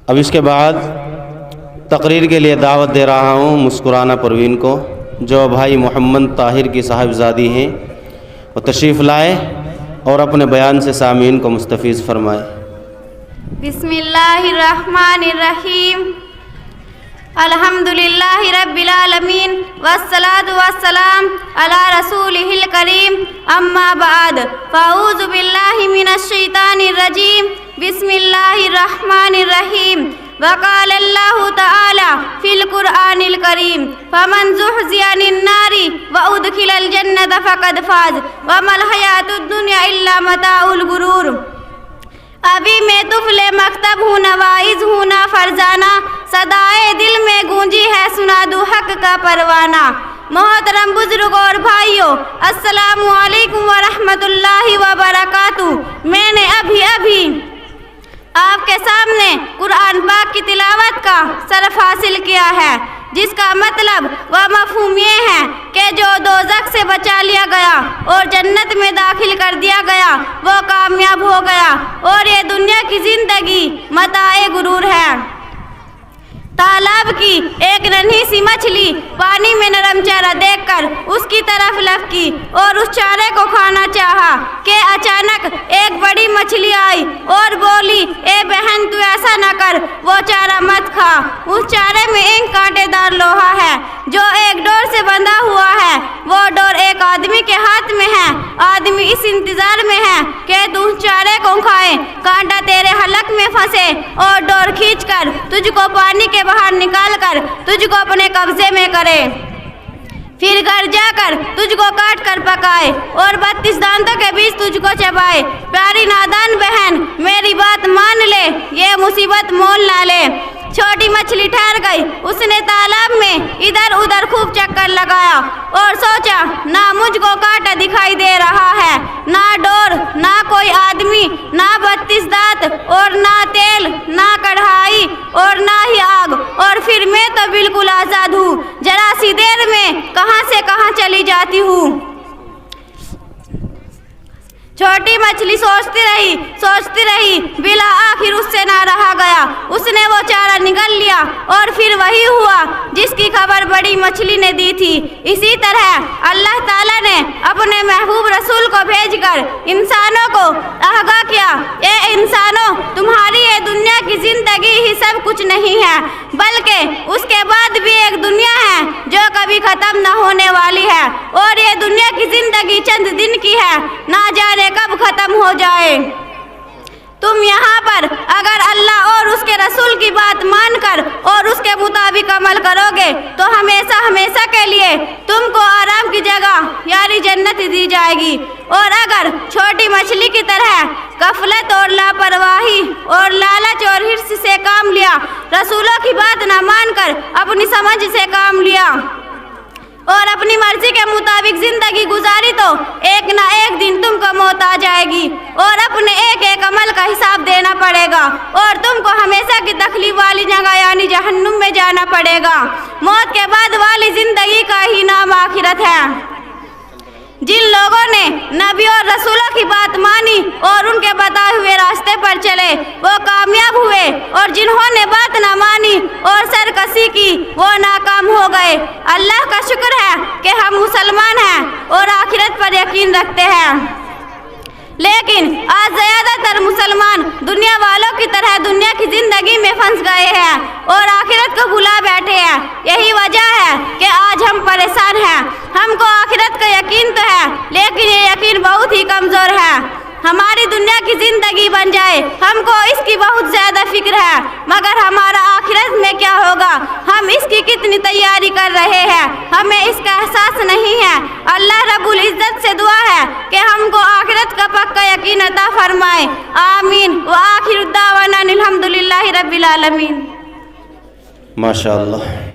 اب اس کے بعد تقریر کے لیے دعوت دے رہا ہوں مسکرانہ پروین کو، جو بھائی محمد طاہر کی صاحبزادی ہیں، وہ تشریف لائے اور اپنے بیان سے سامعین کو مستفیض فرمائے۔ بسم اللہ الرحمن الرحیم، الحمدللہ رب العالمین والصلاة والسلام علی رسولہ الکریم، اما بعد، فاعوذ باللہ من الشیطان الرجیم، بسم اللہ الرحمن الرحیم۔ وقال اللہ تعالی فی القرآن الکریم، فمن زحزح عن النار وادخل الجنۃ فقد فاز وما الحیاۃ الدنیا الا متاع الغرور۔ ابھی میں طفل مکتب ہوں، نواعظ ہوں نہ فرزانہ، صدائے دل میں گونجی ہے سنا دو حق کا پروانہ۔ محترم بزرگوں اور بھائیوں، السلام علیکم ورحمۃ اللہ وبرکاتہ۔ میں نے ابھی آپ کے سامنے قرآن پاک کی تلاوت کا شرف حاصل کیا ہے، جس کا مطلب و مفہوم یہ ہے کہ جو دوزخ سے بچا لیا گیا اور جنت میں داخل کر دیا گیا وہ کامیاب ہو گیا، اور یہ دنیا کی زندگی متاع غرور ہے۔ تالاب کی ایک ننھی سی مچھلی پانی میں نرم چارہ دیکھ کر اس کی طرف لپکی اور اس چارے کو کھانا چاہا کہ اچانک ایک بڑی مچھلی آئی اور بولی، اے بہن تو ایسا نہ کر، وہ چارہ مت کھا، اس چارے میں ایک کانٹے دار لوہا ہے جو ایک ڈور سے بندھا ہوا ہے، وہ ڈور ایک آدمی کے ہاتھ میں ہے۔ آدمی اس انتظار میں ہے کہ تو اس چارے کو کھائے، کانٹا تیرے حلق میں پھنسے اور ڈور کھینچ کر تجھ کو پانی کے باہر نکال کر تجھ کو اپنے قبضے میں کرے، پھر گھر جا کر تجھ کو کاٹ کر پکائے اور 32 دانتوں کے بیچ تجھ کو چبائے۔ پیاری نادان بہن میری بات مان لے، یہ مصیبت مول نہ لے۔ چھوٹی مچھلی ٹھہر گئی، اس نے تالاب میں ادھر ادھر خوب چکر لگایا اور سوچا نہ مجھ کو کانٹا دکھائی دے رہا ہے، نہ ڈور، نہ کوئی آدمی، نہ 32 دانت، اور نہ تیل، نہ کڑھائی اور نہ ہی آگ، اور پھر میں تو بالکل آزاد ہوں، ذرا سی دیر میں کہاں سے کہاں چلی جاتی ہوں۔ چھوٹی مچھلی سوچتی رہی، بلا آخر اس سے نہ رہا گیا، اس نے وہ چارہ نگل لیا اور پھر وہی ہوا جس کی خبر بڑی مچھلی نے دی تھی۔ اسی طرح اللہ تعالیٰ نے اپنے محبوب رسول کو بھیج کر انسانوں کو آگاہ کیا، اے انسانوں، تمہاری یہ دنیا کی زندگی ہی سب کچھ نہیں ہے، بلکہ اس کے بعد بھی ایک دنیا ہے جو کبھی ختم نہ ہونے والی ہے، اور یہ دنیا کی زندگی چند دن کی ہے، نہ جانے کب ختم ہو جائے۔ تم یہاں پر اگر اللہ اور اس کے رسول کی بات مان کر اور اس کے مطابق عمل کرو گے تو ہمیشہ کے لیے تم کو آرام کی جگہ یعنی جنت دی جائے گی، اور اگر چھوٹی مچھلی کی طرح غفلت اور لاپرواہی اور لالچ اور حرص سے کام لیا، رسولوں کی بات نہ مان کر اپنی سمجھ سے کام لیا اور اپنی مرضی کے مطابق زندگی گزاری تو ایک نہ ایک دن تم کو موت آ جائے گی اور اپنے ایک ایک عمل کا حساب دینا پڑے گا، اور تم کو ہمیشہ کی تکلیف والی جگہ یعنی جہنم میں جانا پڑے گا۔ موت کے بعد والی زندگی کا ہی نام آخرت ہے۔ جن لوگوں نے نبی اور رسولوں کی بات مانی اور ان کے بتائے ہوئے راستے پر چلے وہ کامیاب ہوئے، اور جنہوں نے بات نہ مانی اور سرکشی کی وہ ناکام ہو گئے۔ اللہ کا شکر ہے کہ ہم مسلمان ہیں اور آخرت پر یقین رکھتے ہیں، لیکن آج زیادہ تر مسلمان دنیا والوں کی طرح دنیا کی زندگی میں پھنس گئے ہیں اور آخرت کو بھلا بیٹھے ہیں۔ یہی وجہ ہے کہ آج ہم پریشان ہیں۔ ہم کو آخرت کا یقین تو ہے، لیکن یہ یقین بہت ہی کمزور ہے۔ ہماری دنیا کی زندگی بن جائے، ہم کو اس کی بہت زیادہ فکر ہے، مگر ہمارا آخرت میں کیا ہوگا، ہم اس کی کتنی تیاری کر رہے ہیں، ہمیں اس کا احساس نہیں ہے۔ اللہ رب العزت سے دعا ہے کہ ہم کو آخرت کا پکا یقین عطا فرمائے، آمین۔ وآخر دعوانا الحمدللہ رب العالمین۔ ماشاءاللہ۔